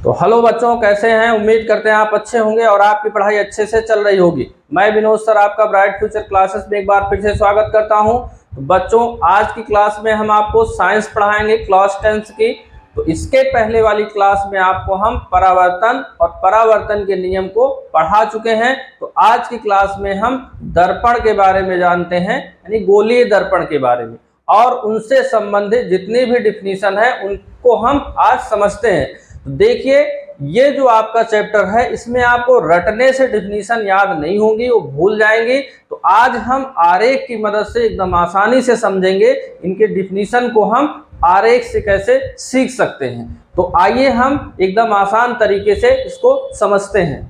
तो हेलो बच्चों, कैसे हैं? उम्मीद करते हैं आप अच्छे होंगे और आपकी पढ़ाई अच्छे से चल रही होगी। मैं विनोद सर आपका ब्राइट फ्यूचर क्लासेस में एक बार फिर से स्वागत करता हूं। तो बच्चों, आज की क्लास में हम आपको साइंस पढ़ाएंगे क्लास 10 की। तो इसके पहले वाली क्लास में आपको हम परावर्तन और परावर्तन के नियम को पढ़ा चुके हैं। तो आज की क्लास में हम दर्पण के बारे में जानते हैं, यानी गोलीय दर्पण के बारे में, और उनसे संबंधित जितनी भी डिफिनीशन है उनको हम आज समझते हैं। तो देखिए, ये जो आपका चैप्टर है इसमें आपको रटने से डिफिनीशन याद नहीं होंगी, वो भूल जाएंगे। तो आज हम आरेख की मदद से एकदम आसानी से समझेंगे इनके डिफिनीशन को हम आरेख से कैसे सीख सकते हैं। तो आइए हम एकदम आसान तरीके से इसको समझते हैं।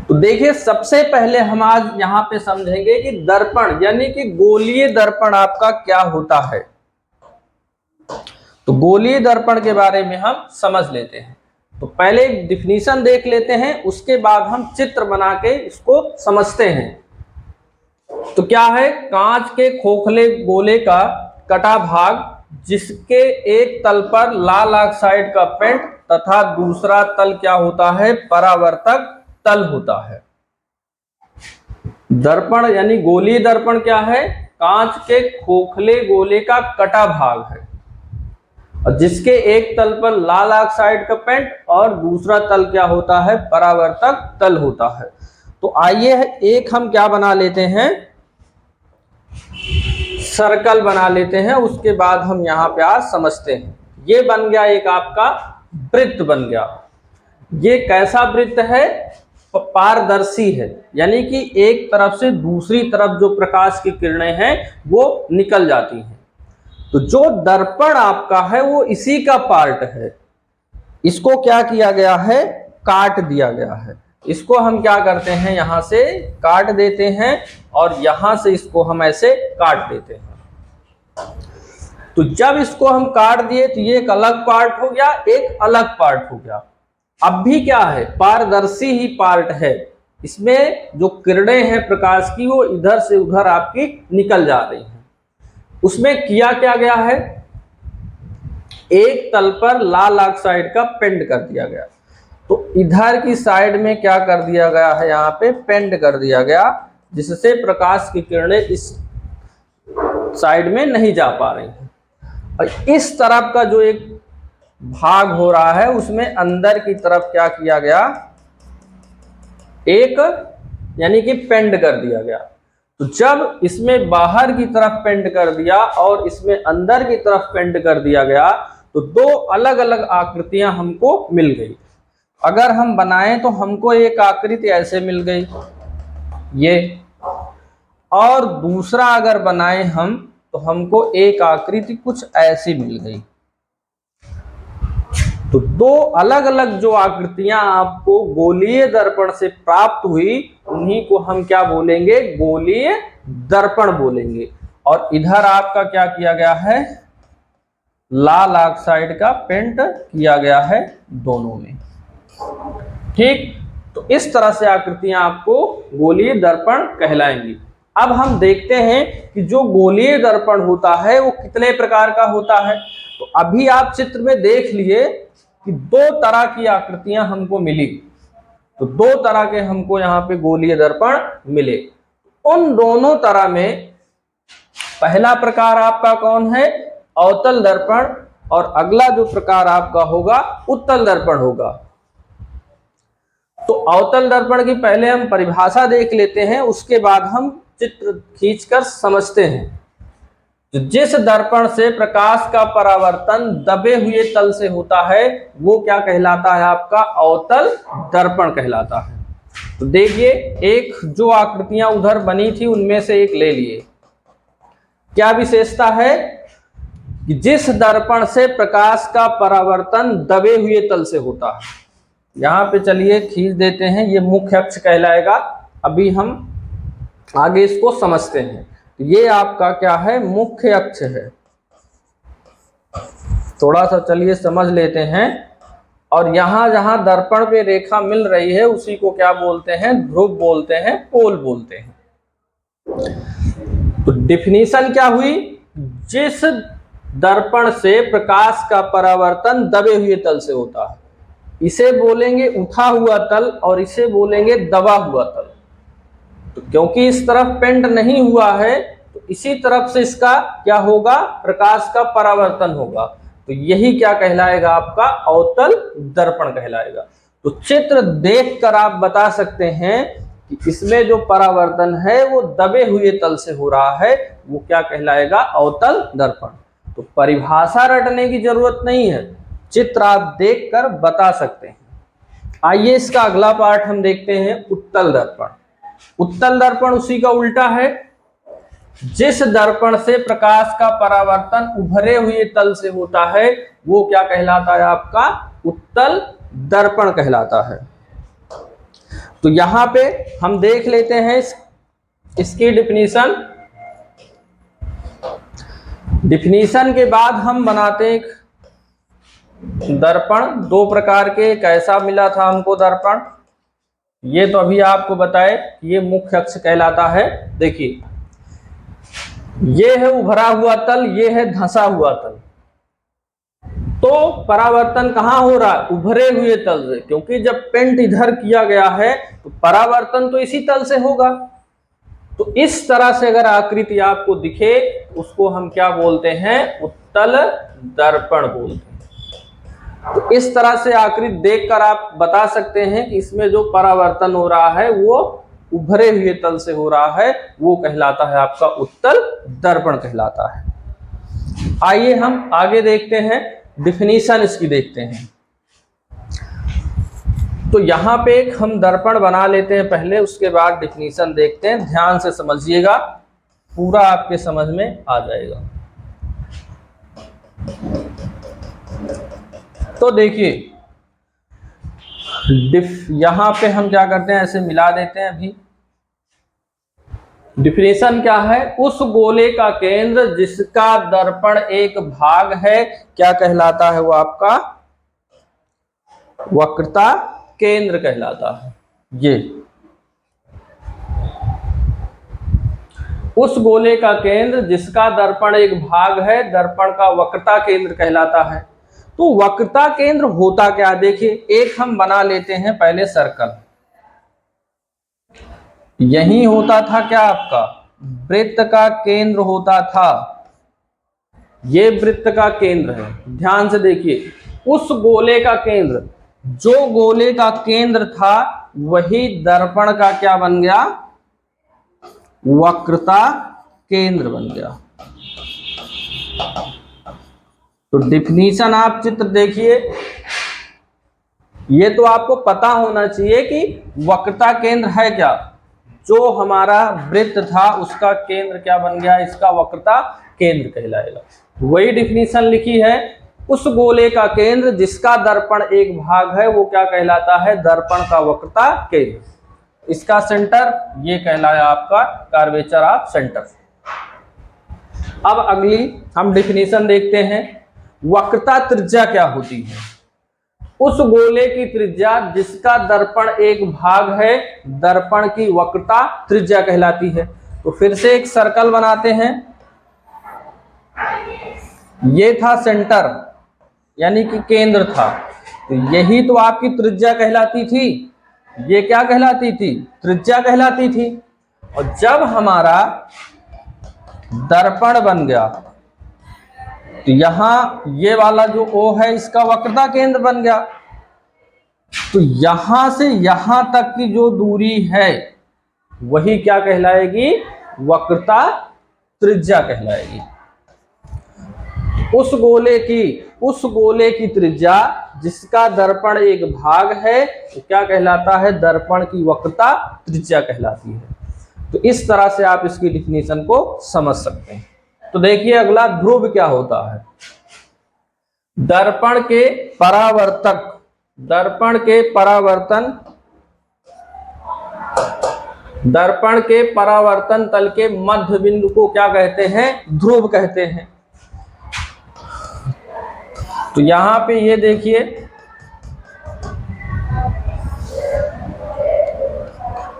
तो देखिए, सबसे पहले हम आज यहाँ पे समझेंगे कि दर्पण यानी कि गोलीय दर्पण आपका क्या होता है। तो गोलीय दर्पण के बारे में हम समझ लेते हैं। तो पहले एक डिफिनीशन देख लेते हैं, उसके बाद हम चित्र बना के इसको समझते हैं। तो क्या है? कांच के खोखले गोले का कटा भाग जिसके एक तल पर लाल ऑक्साइड का पेंट तथा दूसरा तल क्या होता है? परावर्तक तल होता है। दर्पण यानी गोलीय दर्पण क्या है? कांच के खोखले गोले का कटा भाग है और जिसके एक तल पर लाल ऑक्साइड का पेंट और दूसरा तल क्या होता है? परावर्तक तल होता है। तो आइए एक हम क्या बना लेते हैं, सर्कल बना लेते हैं, उसके बाद हम यहाँ पे आज समझते हैं। ये बन गया एक आपका वृत्त बन गया। ये कैसा वृत्त है? पारदर्शी है, यानी कि एक तरफ से दूसरी तरफ जो प्रकाश की किरणें हैं वो निकल जाती हैं। तो जो दर्पण आपका है वो इसी का पार्ट है। इसको क्या किया गया है? काट दिया गया है। इसको हम क्या करते हैं? यहां से काट देते हैं और यहां से इसको हम ऐसे काट देते हैं। तो जब इसको हम काट दिए तो ये एक अलग पार्ट हो गया, एक अलग पार्ट हो गया। अब भी क्या है? पारदर्शी ही पार्ट है। इसमें जो किरणें हैं प्रकाश की वो इधर से उधर आपकी निकल जा रही हैं। उसमें किया क्या गया है? एक तल पर लाल ऑक्साइड का पेंट कर दिया गया। तो इधर की साइड में क्या कर दिया गया है? यहाँ पे पेंट कर दिया गया, जिससे प्रकाश की किरणें इस साइड में नहीं जा पा रही हैं। और इस तरफ का जो एक भाग हो रहा है उसमें अंदर की तरफ क्या किया गया? एक यानी कि पेंट कर दिया गया। तो जब इसमें बाहर की तरफ पेंट कर दिया और इसमें अंदर की तरफ पेंट कर दिया गया तो दो अलग अलग आकृतियां हमको मिल गई। अगर हम बनाएं तो हमको एक आकृति ऐसे मिल गई ये, और दूसरा अगर बनाएं हम तो हमको एक आकृति कुछ ऐसी मिल गई। तो दो अलग अलग जो आकृतियां आपको गोलीय दर्पण से प्राप्त हुई उन्हीं को हम क्या बोलेंगे? गोलीय दर्पण बोलेंगे। और इधर आपका क्या किया गया है? लाल ऑक्साइड का पेंट किया गया है दोनों में। ठीक, तो इस तरह से आकृतियां आपको गोलीय दर्पण कहलाएंगी। अब हम देखते हैं कि जो गोलीय दर्पण होता है वो कितने प्रकार का होता है। तो अभी आप चित्र में देख लिए कि दो तरह की आकृतियां हमको मिली। तो दो तरह के हमको यहाँ पे गोलीय दर्पण मिले। उन दोनों तरह में पहला प्रकार आपका कौन है? अवतल दर्पण, और अगला जो प्रकार आपका होगा उत्तल दर्पण होगा। तो अवतल दर्पण की पहले हम परिभाषा देख लेते हैं, उसके बाद हम चित्र खींचकर समझते हैं। जिस दर्पण से प्रकाश का परावर्तन दबे हुए तल से होता है वो क्या कहलाता है? आपका अवतल दर्पण कहलाता है। तो देखिए, एक जो आकृतियां उधर बनी थी उनमें से एक ले लिए। क्या विशेषता है? कि जिस दर्पण से प्रकाश का परावर्तन दबे हुए तल से होता है। यहां पे चलिए खींच देते हैं, ये मुख्य अक्ष कहलाएगा। अभी हम आगे इसको समझते हैं। ये आपका क्या है? मुख्य अक्ष है। थोड़ा सा चलिए समझ लेते हैं। और यहां जहां दर्पण पे रेखा मिल रही है उसी को क्या बोलते हैं? ध्रुव बोलते हैं, पोल बोलते हैं। तो डिफिनीशन क्या हुई? जिस दर्पण से प्रकाश का परावर्तन दबे हुए तल से होता है। इसे बोलेंगे उठा हुआ तल और इसे बोलेंगे दबा हुआ तल। तो क्योंकि इस तरफ पेंट नहीं हुआ है तो इसी तरफ से इसका क्या होगा, प्रकाश का परावर्तन होगा। तो यही क्या कहलाएगा, आपका अवतल दर्पण कहलाएगा। तो चित्र देखकर आप बता सकते हैं कि इसमें जो परावर्तन है वो दबे हुए तल से हो रहा है, वो क्या कहलाएगा, अवतल दर्पण। तो परिभाषा रटने की जरूरत नहीं है, चित्र आप देखकर बता सकते हैं। आइए इसका अगला पार्ट हम देखते हैं, उत्तल दर्पण। उत्तल दर्पण उसी का उल्टा है। जिस दर्पण से प्रकाश का परावर्तन उभरे हुए तल से होता है वो क्या कहलाता है, आपका उत्तल दर्पण कहलाता है। तो यहां पे हम देख लेते हैं इसकी डिफिनीशन के बाद हम बनाते हैं दर्पण। दो प्रकार के, कैसा मिला था हमको दर्पण, ये तो अभी आपको बताए, ये मुख्य अक्ष कहलाता है। देखिए ये है उभरा हुआ तल, ये है धंसा हुआ तल। तो परावर्तन कहाँ हो रहा है, उभरे हुए तल से, क्योंकि जब पेंट इधर किया गया है तो परावर्तन तो इसी तल से होगा। तो इस तरह से अगर आकृति आपको दिखे उसको हम क्या बोलते हैं, उत्तल दर्पण बोलते हैं। तो इस तरह से आकृति देखकर आप बता सकते हैं कि इसमें जो परावर्तन हो रहा है वो उभरे हुए तल से हो रहा है, वो कहलाता है आपका उत्तल दर्पण कहलाता है। आइए हम आगे देखते हैं, डिफिनीशन इसकी देखते हैं। तो यहां पे एक हम दर्पण बना लेते हैं पहले, उसके बाद डिफिनीशन देखते हैं। ध्यान से समझिएगा, पूरा आपके समझ में आ जाएगा। तो देखिए यहां पे हम क्या करते हैं, ऐसे मिला देते हैं। अभी डिफिनेशन क्या है, उस गोले का केंद्र जिसका दर्पण एक भाग है क्या कहलाता है, वो आपका वक्रता केंद्र कहलाता है। ये उस गोले का केंद्र जिसका दर्पण एक भाग है, दर्पण का वक्रता केंद्र कहलाता है। तो वक्रता केंद्र होता क्या, देखिए एक हम बना लेते हैं पहले सर्कल। यही होता था क्या, आपका वृत्त का केंद्र होता था। ये वृत्त का केंद्र है, ध्यान से देखिए। उस गोले का केंद्र, जो गोले का केंद्र था वही दर्पण का क्या बन गया, वक्रता केंद्र बन गया। तो डिफिनीशन आप चित्र देखिए, ये तो आपको पता होना चाहिए कि वक्रता केंद्र है क्या। जो हमारा वृत्त था उसका केंद्र क्या बन गया, इसका वक्रता केंद्र कहलाएगा। वही डिफिनीशन लिखी है, उस गोले का केंद्र जिसका दर्पण एक भाग है वो क्या कहलाता है, दर्पण का वक्रता केंद्र। इसका सेंटर ये कहलाया आपका कर्वेचर ऑफ सेंटर। अब अगली हम डिफिनीशन देखते हैं, वक्रता त्रिज्या क्या होती है। उस गोले की त्रिज्या जिसका दर्पण एक भाग है, दर्पण की वक्रता त्रिज्या कहलाती है। तो फिर से एक सर्कल बनाते हैं। ये था सेंटर यानी कि केंद्र था, तो यही तो आपकी त्रिज्या कहलाती थी। ये क्या कहलाती थी, त्रिज्या कहलाती थी। और जब हमारा दर्पण बन गया तो यहां ये वाला जो O है इसका वक्रता केंद्र बन गया। तो यहां से यहां तक की जो दूरी है वही क्या कहलाएगी, वक्रता त्रिज्या कहलाएगी। उस गोले की त्रिज्या जिसका दर्पण एक भाग है तो क्या कहलाता है, दर्पण की वक्रता त्रिज्या कहलाती है। तो इस तरह से आप इसकी डिफिनीशन को समझ सकते हैं। तो देखिए अगला ध्रुव क्या होता है। दर्पण के परावर्तन तल के मध्य बिंदु को क्या कहते हैं, ध्रुव कहते हैं। तो यहां पे ये देखिए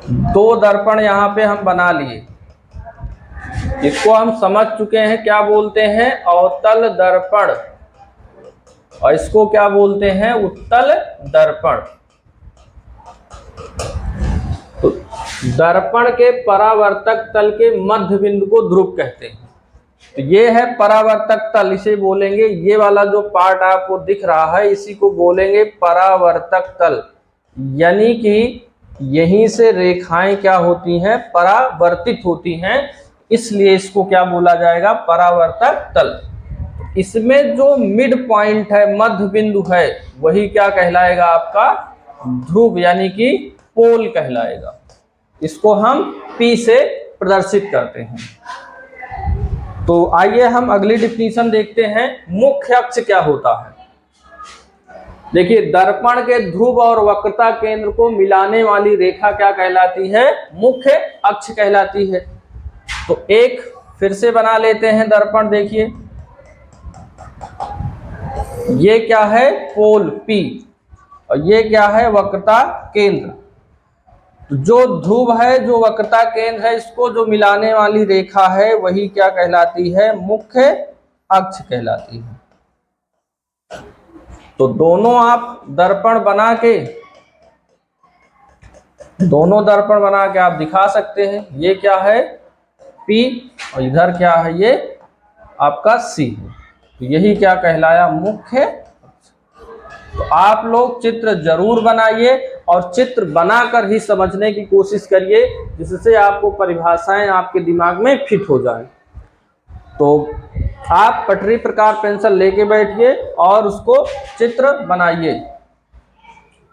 दो दर्पण यहां पे हम बना लिए। इसको हम समझ चुके हैं, क्या बोलते हैं, अवतल दर्पण, और इसको क्या बोलते हैं, उत्तल दर्पण। तो दर्पण के परावर्तक तल के मध्य बिंदु को ध्रुव कहते हैं। तो ये है परावर्तक तल, इसे बोलेंगे, ये वाला जो पार्ट आपको दिख रहा है इसी को बोलेंगे परावर्तक तल। यानी कि यहीं से रेखाएं क्या होती हैं, परावर्तित होती हैं, इसलिए इसको क्या बोला जाएगा, परावर्तक तल। इसमें जो मिड पॉइंट है, मध्य बिंदु है, वही क्या कहलाएगा, आपका ध्रुव यानी कि पोल कहलाएगा। इसको हम P से प्रदर्शित करते हैं। तो आइए हम अगली डिफिनीशन देखते हैं, मुख्य अक्ष क्या होता है। देखिए, दर्पण के ध्रुव और वक्रता केंद्र को मिलाने वाली रेखा क्या कहलाती है, मुख्य अक्ष कहलाती है। तो एक फिर से बना लेते हैं दर्पण। देखिए, ये क्या है, पोल P, और ये क्या है, वक्रता केंद्र। तो जो ध्रुव है, जो वक्रता केंद्र है, इसको जो मिलाने वाली रेखा है वही क्या कहलाती है, मुख्य अक्ष कहलाती है। तो दोनों आप दर्पण बना के आप दिखा सकते हैं। ये क्या है, P, और इधर क्या है, ये आपका C है। तो यही क्या कहलाया, मुख्य। तो आप लोग चित्र जरूर बनाइए और चित्र बनाकर ही समझने की कोशिश करिए, जिससे आपको परिभाषाएं आपके दिमाग में फिट हो जाए। तो आप पटरी प्रकार पेंसिल लेके बैठिए और उसको चित्र बनाइए।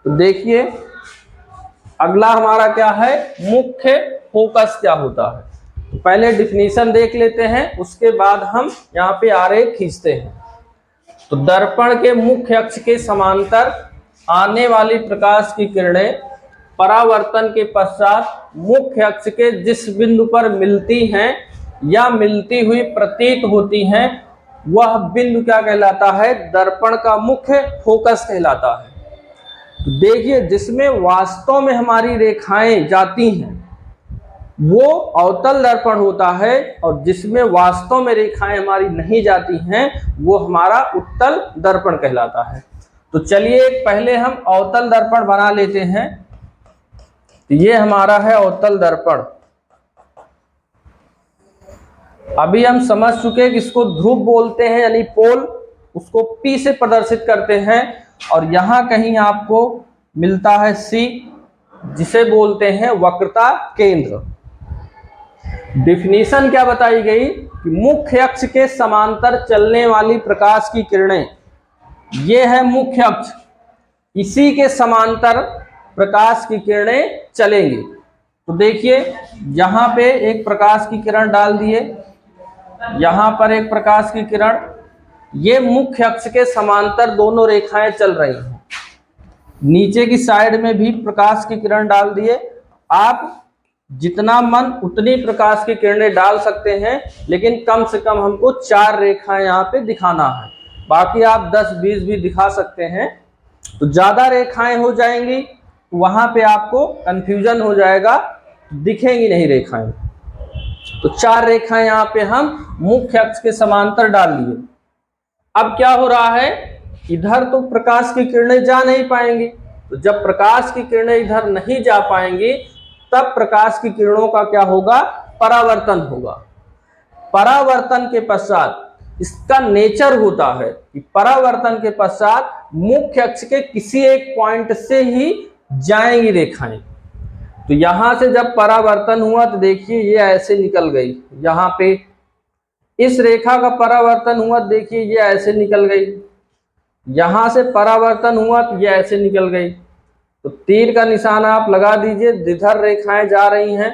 तो देखिए, अगला हमारा क्या है, मुख्य फोकस क्या होता है। तो पहले डिफिनीशन देख लेते हैं, उसके बाद हम यहाँ पे आरेख खींचते हैं। तो दर्पण के मुख्य अक्ष के समांतर आने वाली प्रकाश की किरणें परावर्तन के पश्चात मुख्य अक्ष के जिस बिंदु पर मिलती हैं या मिलती हुई प्रतीत होती हैं, वह बिंदु क्या कहलाता है, दर्पण का मुख्य फोकस कहलाता है। तो देखिए, जिसमें वास्तव में हमारी रेखाएं जाती हैं वो अवतल दर्पण होता है, और जिसमें वास्तव में रेखाएं हमारी नहीं जाती हैं वो हमारा उत्तल दर्पण कहलाता है। तो चलिए पहले हम अवतल दर्पण बना लेते हैं। ये हमारा है अवतल दर्पण। अभी हम समझ चुके कि इसको ध्रुव बोलते हैं यानी पोल, उसको P से प्रदर्शित करते हैं, और यहां कहीं आपको मिलता है C, जिसे बोलते हैं वक्रता केंद्र। डिफिनीशन क्या बताई गई कि मुख्य अक्ष के समांतर चलने वाली प्रकाश की किरणें, ये है मुख्य अक्ष, इसी के समांतर प्रकाश की किरणें चलेंगी। तो देखिए, यहाँ पे एक प्रकाश की किरण डाल दिए, यहाँ पर एक प्रकाश की किरण, ये मुख्य अक्ष के समांतर दोनों रेखाएं चल रही हैं। नीचे की साइड में भी प्रकाश की किरण डाल दिए। आप जितना मन उतनी प्रकाश की किरणें डाल सकते हैं, लेकिन कम से कम हमको 4 रेखाएं यहाँ पे दिखाना है। बाकी आप 10-20 भी दिखा सकते हैं। तो ज्यादा रेखाएं हो जाएंगी, वहां पे आपको कंफ्यूजन हो जाएगा, दिखेंगी नहीं रेखाएं। तो 4 रेखाएं यहाँ पे हम मुख्य अक्ष के समांतर डाल लिए। अब क्या हो रहा है, इधर तो प्रकाश की किरणें जा नहीं पाएंगी। तो जब प्रकाश की किरणें इधर नहीं जा पाएंगी, तब प्रकाश की किरणों का क्या होगा, परावर्तन होगा। परावर्तन के पश्चात इसका नेचर होता है कि परावर्तन के पश्चात मुख्य अक्ष के किसी एक पॉइंट से ही जाएंगी रेखाएं। तो यहां से जब परावर्तन हुआ तो देखिए ये ऐसे निकल गई, यहाँ पे इस रेखा का परावर्तन हुआ, देखिए ये ऐसे निकल गई। यहां से परावर्तन हुआ तो ये ऐसे निकल गई। तो तीर का निशान आप लगा दीजिए, जिधर रेखाएं जा रही हैं,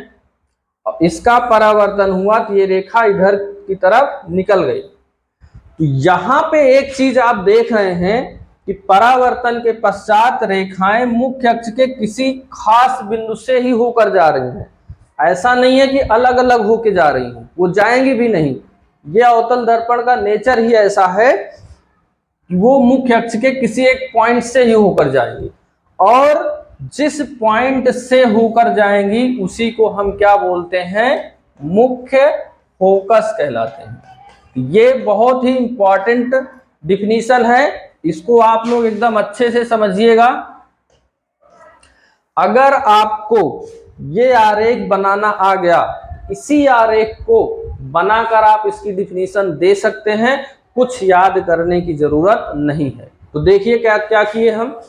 और इसका परावर्तन हुआ तो ये रेखा इधर की तरफ निकल गई। तो यहाँ पे एक चीज आप देख रहे हैं कि परावर्तन के पश्चात रेखाएं मुख्य अक्ष के किसी खास बिंदु से ही होकर जा रही हैं। ऐसा नहीं है कि अलग अलग होके जा रही हैं, वो जाएंगी भी नहीं। ये अवतल दर्पण का नेचर ही ऐसा है कि वो मुख्य अक्ष के किसी एक पॉइंट से ही होकर जाएंगी, और जिस पॉइंट से होकर जाएंगी उसी को हम क्या बोलते हैं, मुख्य फोकस कहलाते हैं। ये बहुत ही इंपॉर्टेंट डिफिनीशन है, इसको आप लोग एकदम अच्छे से समझिएगा। अगर आपको ये आरेख बनाना आ गया, इसी आरेख को बनाकर आप इसकी डिफिनीशन दे सकते हैं, कुछ याद करने की जरूरत नहीं है। तो देखिए क्या क्या किए हम।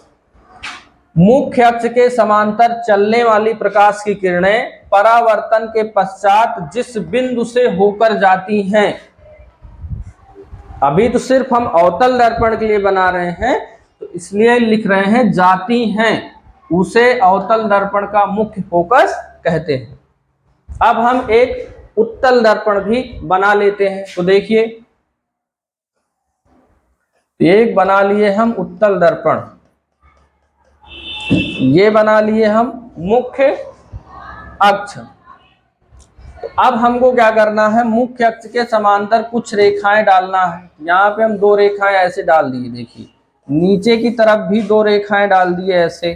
मुख्य अक्ष के समांतर चलने वाली प्रकाश की किरणें परावर्तन के पश्चात जिस बिंदु से होकर जाती हैं, अभी तो सिर्फ हम अवतल दर्पण के लिए बना रहे हैं, तो इसलिए लिख रहे हैं जाती हैं, उसे अवतल दर्पण का मुख्य फोकस कहते हैं। अब हम एक उत्तल दर्पण भी बना लेते हैं। तो देखिए, एक बना लिए हम उत्तल दर्पण, ये बना लिए हम मुख्य अक्ष। तो अब हमको क्या करना है, मुख्य अक्ष के समांतर कुछ रेखाएं डालना है। यहाँ पे हम 2 रेखाएं ऐसे डाल दिए, देखिए नीचे की तरफ भी 2 रेखाएं डाल दिए ऐसे।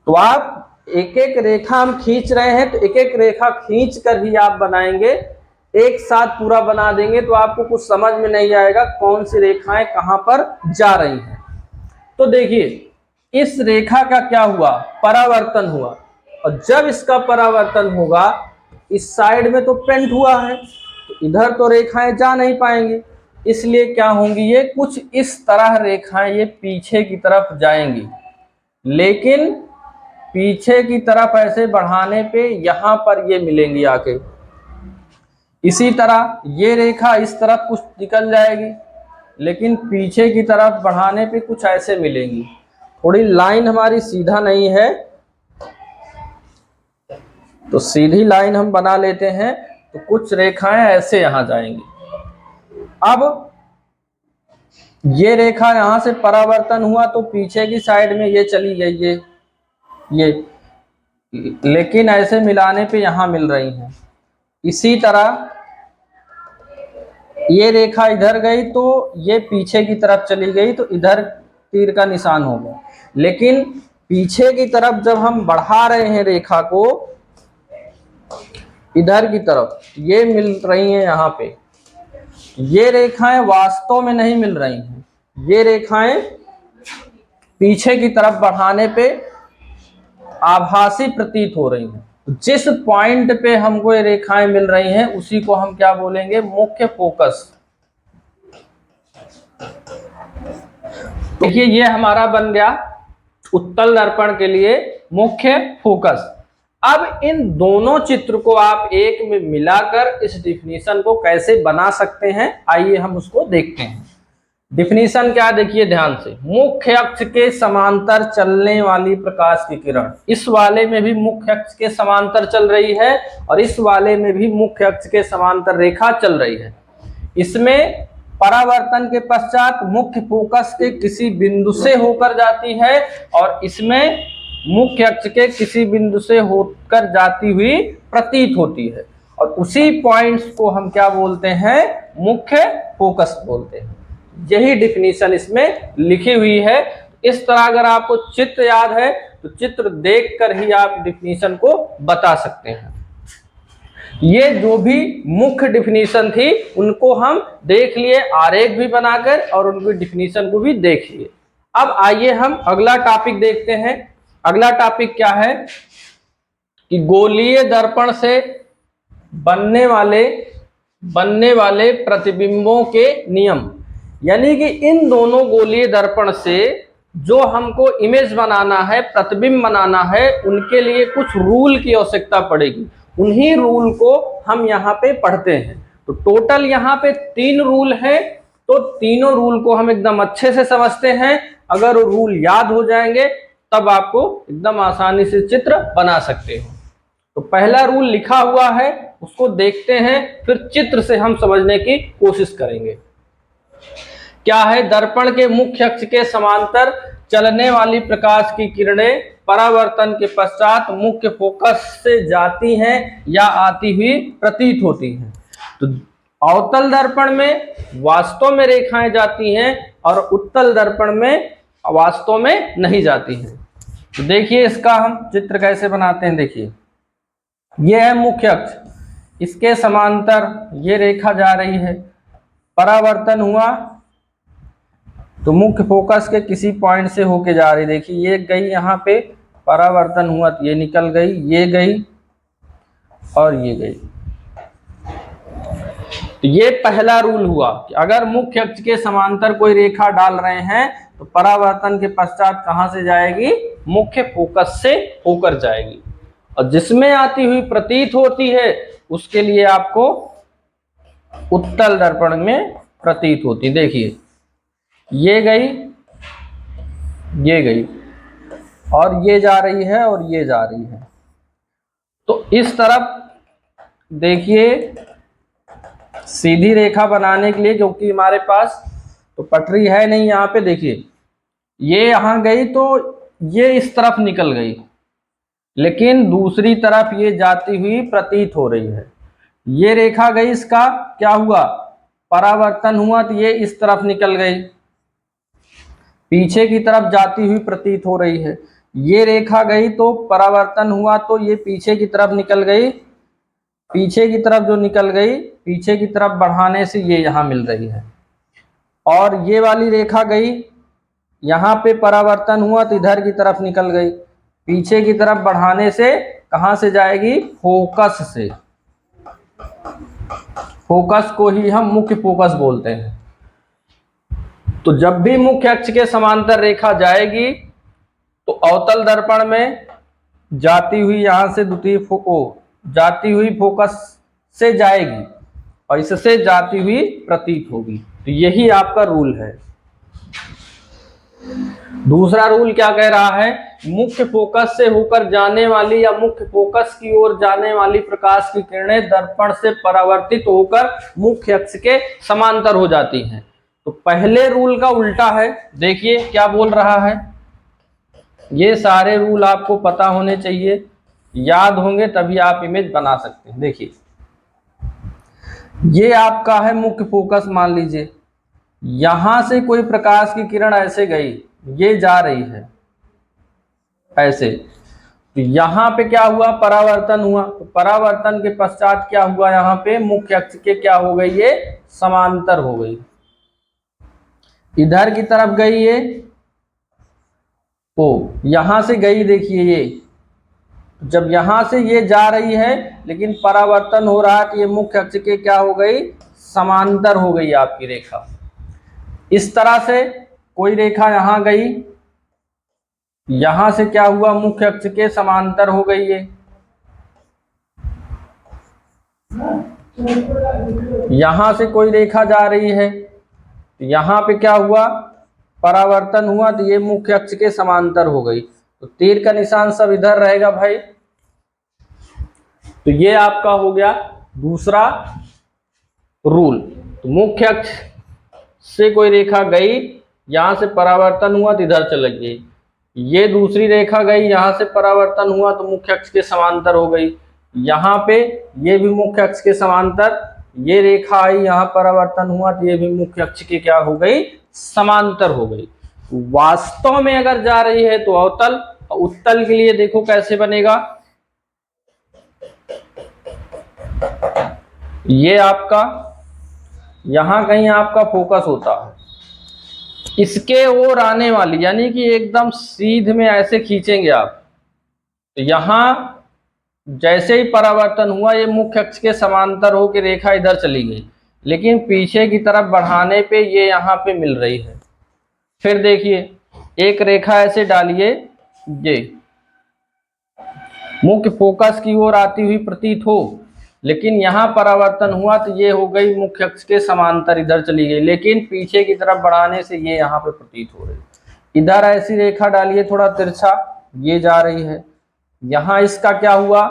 तो आप एक एक रेखा हम खींच रहे हैं, तो एक एक रेखा खींच कर ही आप बनाएंगे, एक साथ पूरा बना देंगे तो आपको कुछ समझ में नहीं आएगा कौन सी रेखाएं कहां पर जा रही हैं। तो देखिए इस रेखा का क्या हुआ, परावर्तन हुआ, और जब इसका परावर्तन होगा इस साइड में तो पेंट हुआ है, तो इधर तो रेखाएं जा नहीं पाएंगे, इसलिए क्या होंगी, ये कुछ इस तरह रेखाएं ये पीछे की तरफ जाएंगी। लेकिन पीछे की तरफ ऐसे बढ़ाने पे यहां पर ये मिलेंगी आके। इसी तरह ये रेखा इस तरफ कुछ निकल जाएगी, लेकिन पीछे की तरफ बढ़ाने पे कुछ ऐसे मिलेंगी। थोड़ी लाइन हमारी सीधा नहीं है, तो सीधी लाइन हम बना लेते हैं, तो कुछ रेखाएं ऐसे यहां जाएंगी। अब ये रेखा यहां से परावर्तन हुआ तो पीछे की साइड में ये चली गई, ये लेकिन ऐसे मिलाने पे यहां मिल रही हैं। इसी तरह ये रेखा इधर गई तो ये पीछे की तरफ चली गई, तो इधर तीर का निशान हो गया। लेकिन पीछे की तरफ जब हम बढ़ा रहे हैं रेखा को इधर की तरफ, ये मिल रही हैं यहाँ पे, ये रेखाएं वास्तव में नहीं मिल रही हैं, ये रेखाएं पीछे की तरफ बढ़ाने पे आभासी प्रतीत हो रही हैं। जिस पॉइंट पे हमको ये रेखाएं मिल रही हैं उसी को हम क्या बोलेंगे, मुख्य फोकस। देखिए ये हमारा बन गया उत्तल दर्पण के लिए मुख्य फोकस। अब इन दोनों चित्र को आप एक में मिलाकर इस डिफिनीशन को कैसे बना सकते हैं, आइए हम उसको देखते हैं। डिफिनीशन क्या, देखिए ध्यान से, मुख्य अक्ष के समांतर चलने वाली प्रकाश की किरण, इस वाले में भी मुख्य अक्ष के समांतर चल रही है और इस वाले में भी मुख्य अक्ष के समांतर रेखा चल रही है। इसमें परावर्तन के पश्चात मुख्य फोकस के किसी बिंदु से होकर जाती है और इसमें मुख्य अक्ष के किसी बिंदु से होकर जाती हुई प्रतीत होती है, और उसी पॉइंट्स को हम क्या बोलते हैं, मुख्य फोकस बोलते हैं। यही डिफिनीशन इसमें लिखी हुई है। इस तरह अगर आपको चित्र याद है तो चित्र देखकर ही आप डिफिनीशन को बता सकते हैं। ये जो भी मुख्य डिफिनीशन थी उनको हम देख लिए, आरेख भी बनाकर, और उनकी डिफिनीशन को भी देख लिए। अब आइए हम अगला टॉपिक देखते हैं। अगला टॉपिक क्या है कि गोलीय दर्पण से बनने वाले प्रतिबिंबों के नियम, यानी कि इन दोनों गोलीय दर्पण से जो हमको इमेज बनाना है, प्रतिबिंब बनाना है, उनके लिए कुछ रूल की आवश्यकता पड़ेगी। उन्हीं रूल को हम यहाँ पे पढ़ते हैं। तो टोटल यहाँ पे 3 रूल हैं, तो तीनों रूल को हम एकदम अच्छे से समझते हैं। अगर वो रूल याद हो जाएंगे तब आपको एकदम आसानी से चित्र बना सकते हो। तो पहला रूल लिखा हुआ है, उसको देखते हैं, फिर चित्र से हम समझने की कोशिश करेंगे। क्या है, दर्पण के मुख्य अक्ष के समांतर चलने वाली प्रकाश की किरणें परावर्तन के पश्चात मुख्य फोकस से जाती हैं या आती हुई प्रतीत होती हैं। तो अवतल दर्पण में वास्तव में रेखाएं जाती हैं और उत्तल दर्पण में वास्तव में नहीं जाती हैं। तो देखिए इसका हम चित्र कैसे बनाते हैं। देखिए ये है मुख्य अक्ष, इसके समांतर ये रेखा जा रही है, परावर्तन हुआ तो मुख्य फोकस के किसी पॉइंट से होके जा रही, देखिए ये गई यहाँ पे, परावर्तन हुआ तो ये निकल गई, ये गई और ये गई। तो ये पहला रूल हुआ कि अगर मुख्य अक्ष के समांतर कोई रेखा डाल रहे हैं तो परावर्तन के पश्चात कहां से जाएगी, मुख्य फोकस से होकर जाएगी, और जिसमें आती हुई प्रतीत होती है उसके लिए आपको उत्तल दर्पण में प्रतीत होती। देखिए ये गई, ये गई और ये जा रही है और ये जा रही है। तो इस तरफ देखिए सीधी रेखा बनाने के लिए, क्योंकि हमारे पास तो पटरी है नहीं यहाँ पे, देखिए ये यहाँ गई तो ये इस तरफ निकल गई, लेकिन दूसरी तरफ ये जाती हुई प्रतीत हो रही है। ये रेखा गई, इसका क्या हुआ, परावर्तन हुआ तो ये इस तरफ निकल गई, पीछे की तरफ जाती हुई प्रतीत हो रही है। ये रेखा गई तो परावर्तन हुआ तो ये पीछे की तरफ निकल गई, पीछे की तरफ जो निकल गई, पीछे की तरफ बढ़ाने से ये यहाँ मिल रही है। और ये वाली रेखा गई, यहाँ पे परावर्तन हुआ तो इधर की तरफ निकल गई, पीछे की तरफ बढ़ाने से कहाँ से जाएगी, फोकस से। फोकस को ही हम मुख्य फोकस बोलते हैं। तो जब भी मुख्य अक्ष के समांतर रेखा जाएगी तो अवतल दर्पण में जाती हुई यहां से द्वितीय जाती हुई फोकस से जाएगी और इससे जाती हुई प्रतीत होगी। तो यही आपका रूल है। दूसरा रूल क्या कह रहा है, मुख्य फोकस से होकर जाने वाली या मुख्य फोकस की ओर जाने वाली प्रकाश की किरणें दर्पण से परावर्तित होकर मुख्य अक्ष के समांतर हो जाती हैं। तो पहले रूल का उल्टा है, देखिए क्या बोल रहा है। ये सारे रूल आपको पता होने चाहिए, याद होंगे तभी आप इमेज बना सकते हैं। देखिए ये आपका है मुख्य फोकस, मान लीजिए यहां से कोई प्रकाश की किरण ऐसे गई, ये जा रही है ऐसे, तो यहां पे क्या हुआ, परावर्तन हुआ। तो परावर्तन के पश्चात क्या हुआ, यहाँ पे मुख्य अक्ष के क्या हो गई, ये समांतर हो गई, इधर की तरफ गई ये, तो यहां से गई, देखिए ये जब यहां से ये जा रही है लेकिन परावर्तन हो रहा है तो ये मुख्य अक्ष के क्या हो गई, समांतर हो गई आपकी रेखा। इस तरह से कोई रेखा यहां गई, यहां से क्या हुआ, मुख्य अक्ष के समांतर हो गई ये, यहां से कोई रेखा जा रही है, यहां पे क्या हुआ, परावर्तन हुआ तो ये मुख्य अक्ष के समांतर हो गई। तो तीर का निशान सब इधर रहेगा भाई। तो ये आपका हो गया दूसरा रूल। तो मुख्य अक्ष से कोई रेखा गई, यहां से परावर्तन हुआ तो इधर चली गई, ये दूसरी रेखा गई, यहां से परावर्तन हुआ तो मुख्य अक्ष के समांतर हो गई, यहाँ पे ये भी मुख्य अक्ष के समांतर, ये रेखा आई, यहाँ परावर्तन हुआ तो ये भी मुख्य अक्ष की क्या हो गई, समांतर हो गई। वास्तव में अगर जा रही है तो अवतल, उत्तल के लिए देखो कैसे बनेगा, ये आपका यहां कहीं आपका फोकस होता है, इसके ओर आने वाली यानी कि एकदम सीध में ऐसे खींचेंगे आप, तो यहां जैसे ही परावर्तन हुआ ये मुख्य अक्ष के समांतर हो के रेखा इधर चली गई, लेकिन पीछे की तरफ बढ़ाने पे ये यहाँ पे मिल रही है। फिर देखिए एक रेखा ऐसे डालिए, ये मुख्य फोकस की ओर आती हुई प्रतीत हो, लेकिन यहाँ परावर्तन हुआ तो ये हो गई मुख्य अक्ष के समांतर, इधर चली गई, लेकिन पीछे की तरफ बढ़ाने से ये यहाँ पे प्रतीत हो रही। इधर ऐसी रेखा डालिए थोड़ा तिरछा, ये जा रही है, यहाँ इसका क्या हुआ,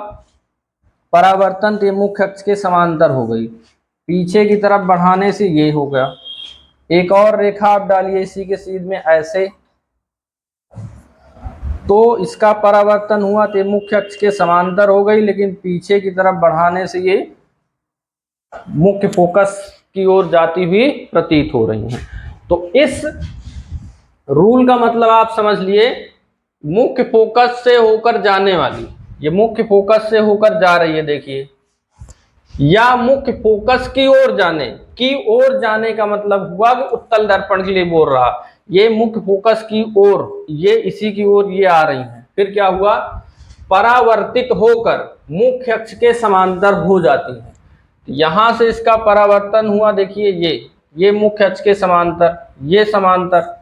परावर्तन तो मुख्य अक्ष के समांतर हो गई, पीछे की तरफ बढ़ाने से ये हो गया। एक और रेखा आप डालिए इसी के सीध में ऐसे, तो इसका परावर्तन हुआ तो मुख्य अक्ष के समांतर हो गई, लेकिन पीछे की तरफ बढ़ाने से ये मुख्य फोकस की ओर जाती हुई प्रतीत हो रही हैं। तो इस रूल का मतलब आप समझ लिए, मुख्य फोकस से होकर जाने वाली, ये मुख्य फोकस से होकर जा रही है, देखिए या मुख्य फोकस की ओर जाने, की ओर जाने का मतलब हुआ कि उत्तल दर्पण के लिए बोल रहा, ये मुख्य फोकस की ओर, ये इसी की ओर ये आ रही है। फिर क्या हुआ, परावर्तित होकर मुख्य अक्ष के समांतर हो जाती है। यहां से इसका परावर्तन हुआ, देखिए ये मुख्य अक्ष के समांतर, ये समांतर,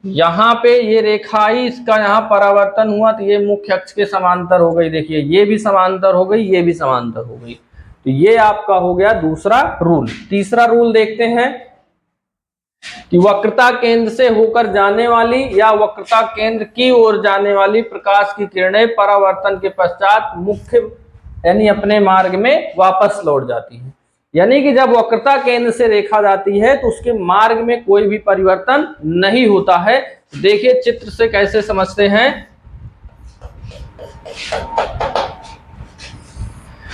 यहाँ पे ये रेखा ही इसका यहाँ परावर्तन हुआ तो ये मुख्य अक्ष के समांतर हो गई। देखिए ये भी समांतर हो गई, ये भी समांतर हो गई। तो ये आपका हो गया दूसरा रूल। तीसरा रूल देखते हैं कि वक्रता केंद्र से होकर जाने वाली या वक्रता केंद्र की ओर जाने वाली प्रकाश की किरणें परावर्तन के पश्चात मुख्य यानी अपने मार्ग में वापस लौट जाती है। यानी कि जब वक्रता केंद्र से रेखा जाती है तो उसके मार्ग में कोई भी परिवर्तन नहीं होता है। देखिए चित्र से कैसे समझते हैं,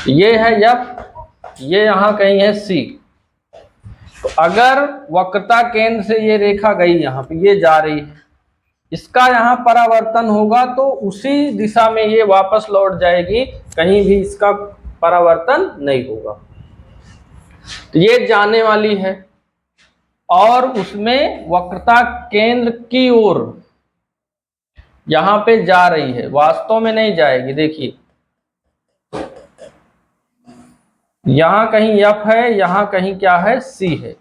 ये है F, ये यहां कहीं है C। तो अगर वक्रता केंद्र से ये रेखा गई यहाँ पे, ये जा रही है, इसका यहाँ परावर्तन होगा तो उसी दिशा में ये वापस लौट जाएगी, कहीं भी इसका परावर्तन नहीं होगा। तो ये जाने वाली है और उसमें वक्रता केंद्र की ओर यहां पे जा रही है, वास्तव में नहीं जाएगी। देखिए यहां कहीं F है, यहां कहीं क्या है, C है।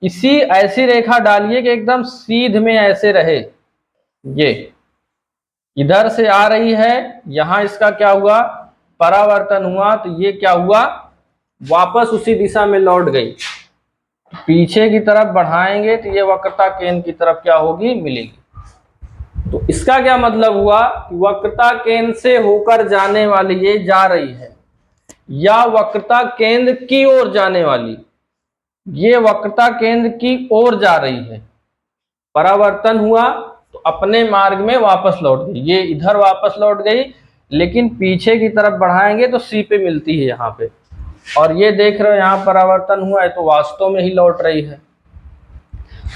इसी ऐसी रेखा डालिए कि एकदम सीध में ऐसे रहे, ये इधर से आ रही है, यहां इसका क्या हुआ, परावर्तन हुआ, तो ये क्या हुआ, वापस उसी दिशा में लौट गई। पीछे की तरफ बढ़ाएंगे तो ये वक्रता केंद्र की तरफ क्या होगी, मिलेगी। तो इसका क्या मतलब हुआ कि वक्रता केंद्र से होकर जाने वाली ये जा रही है, या वक्रता केंद्र की ओर जाने वाली ये वक्रता केंद्र की ओर जा रही है, परावर्तन हुआ तो अपने मार्ग में वापस लौट गई, ये इधर वापस लौट गई, लेकिन पीछे की तरफ बढ़ाएंगे तो C पे मिलती है यहाँ पे, और ये देख रहे हो यहाँ परावर्तन हुआ है तो वास्तव में ही लौट रही है।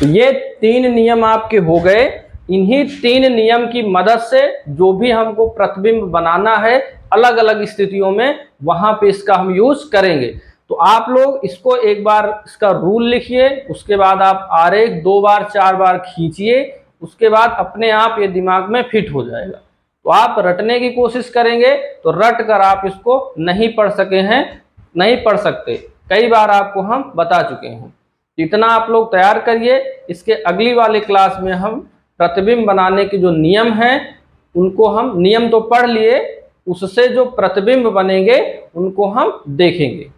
तो ये 3 नियम आपके हो गए। इन्हीं 3 नियम की मदद से जो भी हमको प्रतिबिंब बनाना है अलग अलग स्थितियों में, वहां पे इसका हम यूज करेंगे। तो आप लोग इसको एक बार इसका रूल लिखिए, उसके बाद आप आरेख 2 बार 4 बार खींचिए, उसके बाद अपने आप ये दिमाग में फिट हो जाएगा। तो आप रटने की कोशिश करेंगे तो रट कर आप इसको नहीं पढ़ सके हैं, नहीं पढ़ सकते, कई बार आपको हम बता चुके हैं। इतना आप लोग तैयार करिए। इसके अगली वाले क्लास में हम प्रतिबिंब बनाने के जो नियम हैं उनको, हम नियम तो पढ़ लिए, उससे जो प्रतिबिंब बनेंगे उनको हम देखेंगे।